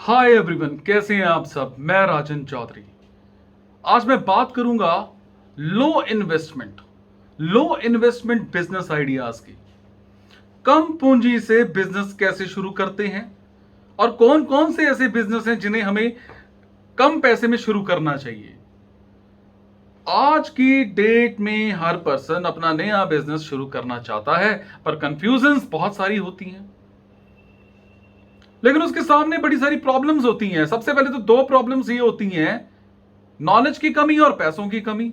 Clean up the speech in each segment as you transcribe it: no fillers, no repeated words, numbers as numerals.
Hi everyone, कैसे हैं आप सब। मैं राजन चौधरी। आज मैं बात करूंगा लो इन्वेस्टमेंट बिजनेस आइडियाज की। कम पूंजी से बिजनेस कैसे शुरू करते हैं और कौन कौन से ऐसे बिजनेस हैं जिन्हें हमें कम पैसे में शुरू करना चाहिए। आज की डेट में हर पर्सन अपना नया बिजनेस शुरू करना चाहता है, पर कंफ्यूजन्स बहुत सारी होती हैं, लेकिन उसके सामने बड़ी सारी प्रॉब्लम्स होती हैं। सबसे पहले तो दो प्रॉब्लम्स ये होती हैं, नॉलेज की कमी और पैसों की कमी।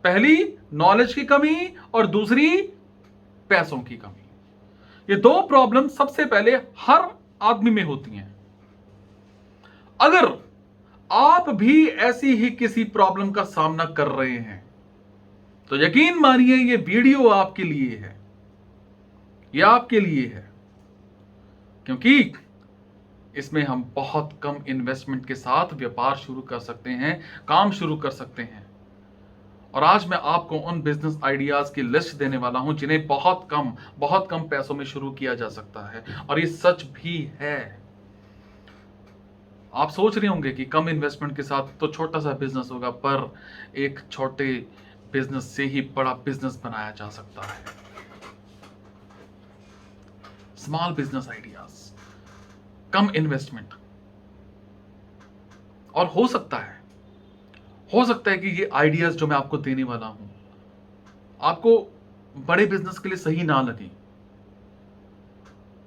पहली नॉलेज की कमी और दूसरी पैसों की कमी। ये दो प्रॉब्लम सबसे पहले हर आदमी में होती हैं। अगर आप भी ऐसी ही किसी प्रॉब्लम का सामना कर रहे हैं तो यकीन मानिए ये वीडियो आपके लिए है। ये आपके लिए है क्योंकि इसमें हम बहुत कम इन्वेस्टमेंट के साथ व्यापार शुरू कर सकते हैं, काम शुरू कर सकते हैं। और आज मैं आपको उन बिजनेस आइडियाज की लिस्ट देने वाला हूं जिन्हें बहुत कम पैसों में शुरू किया जा सकता है। और ये सच भी है। आप सोच रहे होंगे कि कम इन्वेस्टमेंट के साथ तो छोटा सा बिजनेस होगा, पर एक छोटे बिजनेस से ही बड़ा बिजनेस बनाया जा सकता है। स्मॉल बिजनेस आइडियाज, कम इन्वेस्टमेंट। और हो सकता है कि ये आइडियाज जो मैं आपको देने वाला हूं आपको बड़े बिजनेस के लिए सही ना लगे,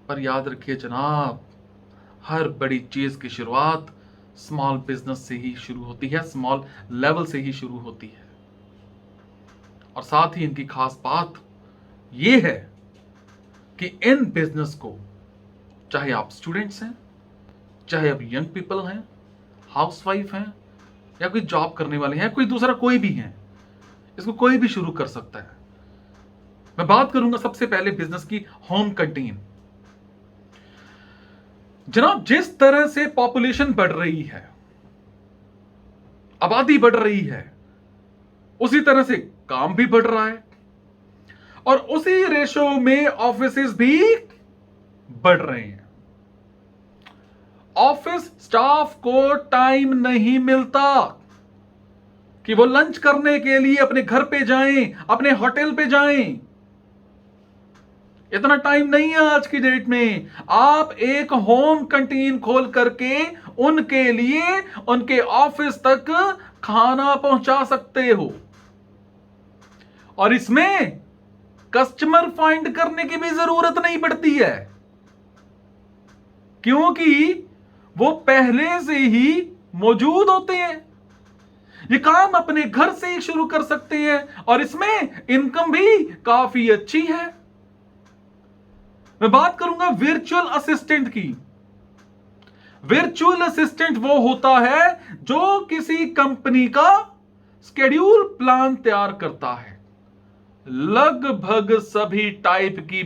पर याद रखिए जनाब, हर बड़ी चीज की शुरुआत स्मॉल बिजनेस से ही शुरू होती है, स्मॉल लेवल से ही शुरू होती है। और साथ ही इनकी खास बात यह है कि इन बिजनेस को, चाहे आप स्टूडेंट्स हैं, चाहे आप यंग पीपल हैं, हाउसवाइफ हैं, या कोई जॉब करने वाले हैं, कोई दूसरा कोई भी है, इसको कोई भी शुरू कर सकता है। मैं बात करूंगा सबसे पहले बिजनेस की, होम कैंटीन। जनाब, जिस तरह से पॉपुलेशन बढ़ रही है, आबादी बढ़ रही है, उसी तरह से काम भी बढ़ रहा है और उसी रेशो में ऑफिसेज भी बढ़ रहे हैं। ऑफिस स्टाफ को टाइम नहीं मिलता कि वो लंच करने के लिए अपने घर पे जाएं, अपने होटल पे जाएं। इतना टाइम नहीं है आज की डेट में। आप एक होम कैंटीन खोल करके उनके लिए उनके ऑफिस तक खाना पहुंचा सकते हो। और इसमें कस्टमर फाइंड करने की भी जरूरत नहीं पड़ती है, क्योंकि वो पहले से ही मौजूद होते हैं। ये काम अपने घर से ही शुरू कर सकते हैं और इसमें इनकम भी काफी अच्छी है। मैं बात करूंगा वर्चुअल असिस्टेंट की। वर्चुअल असिस्टेंट वो होता है जो किसी कंपनी का शेड्यूल प्लान तैयार करता है। लगभग सभी टाइप की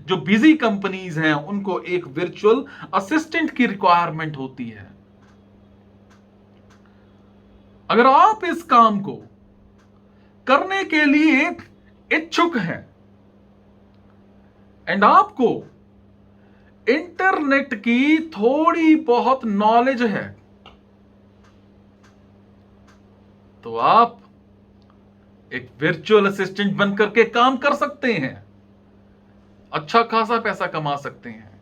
जो बिजी कंपनीज हैं उनको एक वर्चुअल असिस्टेंट की रिक्वायरमेंट होती है। अगर आप इस काम को करने के लिए इच्छुक हैं एंड आपको इंटरनेट की थोड़ी बहुत नॉलेज है, तो आप एक वर्चुअल असिस्टेंट बनकर के काम कर सकते हैं, अच्छा खासा पैसा कमा सकते हैं।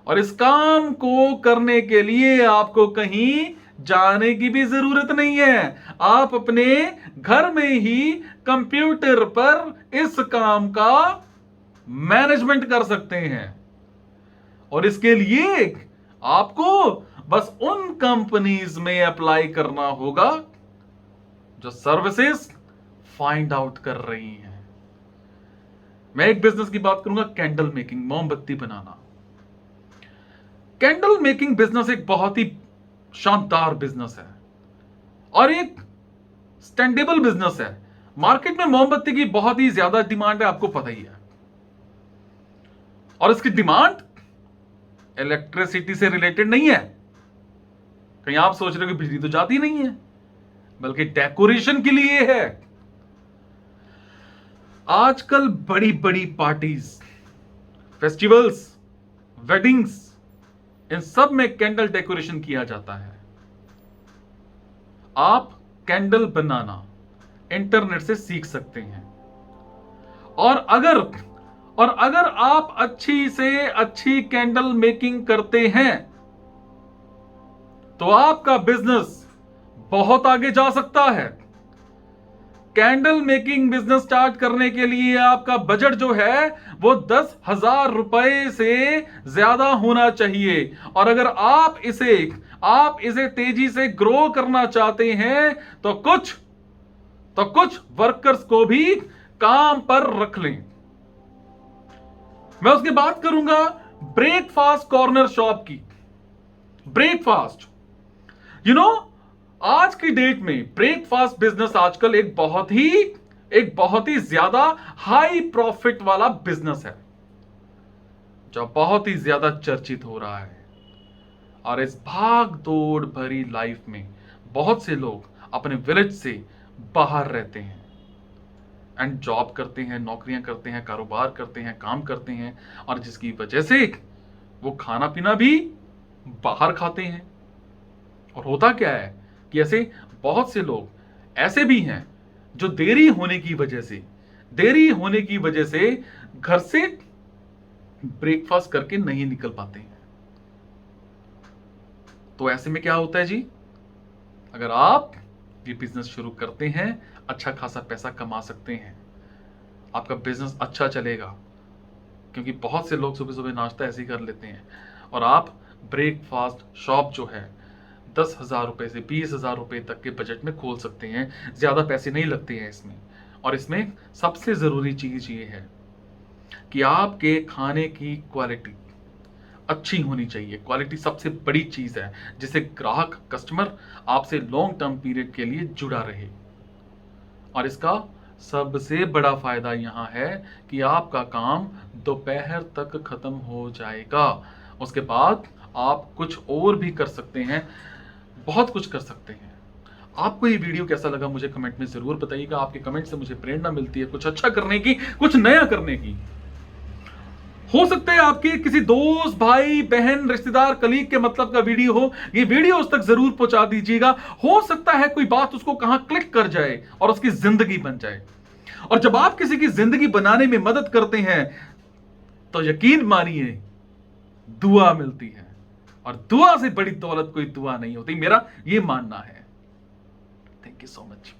और इस काम को करने के लिए आपको कहीं जाने की भी जरूरत नहीं है। आप अपने घर में ही कंप्यूटर पर इस काम का मैनेजमेंट कर सकते हैं। और इसके लिए आपको बस उन कंपनीज में अप्लाई करना होगा जो सर्विसेज फाइंड आउट कर रही हैं। मैं एक बिजनेस की बात करूंगा, कैंडल मेकिंग, मोमबत्ती बनाना। कैंडल मेकिंग बिजनेस एक बहुत ही शानदार बिजनेस है और एक स्टैंडेबल बिजनेस है। मार्केट में मोमबत्ती की बहुत ही ज्यादा डिमांड है, आपको पता ही है। और इसकी डिमांड इलेक्ट्रिसिटी से रिलेटेड नहीं है। कहीं आप सोच रहे हो कि बिजली तो जाती नहीं है, बल्कि डेकोरेशन के लिए है। आजकल बड़ी बड़ी पार्टीज, फेस्टिवल्स, वेडिंग्स, इन सब में कैंडल डेकोरेशन किया जाता है। आप कैंडल बनाना इंटरनेट से सीख सकते हैं। और अगर आप अच्छी से अच्छी कैंडल मेकिंग करते हैं तो आपका बिजनेस बहुत आगे जा सकता है। कैंडल मेकिंग बिजनेस स्टार्ट करने के लिए आपका बजट जो है वो 10,000 रुपए से ज्यादा होना चाहिए। और अगर आप इसे तेजी से ग्रो करना चाहते हैं तो कुछ वर्कर्स को भी काम पर रख लें। मैं उसकी बात करूंगा ब्रेकफास्ट कॉर्नर शॉप की। ब्रेकफास्ट, आज की डेट में ब्रेकफास्ट बिजनेस आजकल एक बहुत ही ज्यादा हाई प्रॉफिट वाला बिजनेस है, जो बहुत ही ज्यादा चर्चित हो रहा है। और इस भाग दौड़ भरी लाइफ में बहुत से लोग अपने विलेज से बाहर रहते हैं एंड जॉब करते हैं, नौकरियां करते हैं, कारोबार करते हैं, काम करते हैं, और जिसकी वजह से वो खाना पीना भी बाहर खाते हैं। और होता क्या है कि ऐसे बहुत से लोग ऐसे भी हैं जो देरी होने की वजह से घर से ब्रेकफास्ट करके नहीं निकल पाते हैं। तो ऐसे में क्या होता है जी, अगर आप ये बिजनेस शुरू करते हैं, अच्छा खासा पैसा कमा सकते हैं, आपका बिजनेस अच्छा चलेगा। क्योंकि बहुत से लोग सुबह सुबह नाश्ता ऐसे ही कर लेते हैं, और आप ब्रेकफास्ट शॉप जो है 10,000 रुपए से 20,000 रुपए तक के बजट में खोल सकते हैं। ज्यादा पैसे नहीं लगते हैं इसमें। और इसमें सबसे जरूरी चीज ये है कि आपके खाने की क्वालिटी अच्छी होनी चाहिए। क्वालिटी सबसे बड़ी चीज है, जिससे ग्राहक कस्टमर आपसे लॉन्ग टर्म पीरियड के लिए जुड़ा रहे। और इसका सबसे बड़ा फायदा यहां है कि आपका काम दोपहर तक खत्म हो जाएगा। उसके बाद आप कुछ और भी कर सकते हैं, बहुत कुछ कर सकते हैं। आपको ये वीडियो कैसा लगा मुझे कमेंट में जरूर बताइएगा। आपके कमेंट से मुझे प्रेरणा मिलती है कुछ अच्छा करने की, कुछ नया करने की। हो सकता है आपके किसी दोस्त, भाई, बहन, रिश्तेदार, कलीग के मतलब का वीडियो हो, ये वीडियो उस तक जरूर पहुंचा दीजिएगा। हो सकता है कोई बात उसको कहां क्लिक कर जाए और उसकी जिंदगी बन जाए। और जब आप किसी की जिंदगी बनाने में मदद करते हैं तो यकीन मानिए दुआ मिलती है, और दुआ से बड़ी दौलत कोई दुआ नहीं होती, मेरा ये मानना है। Thank you so much.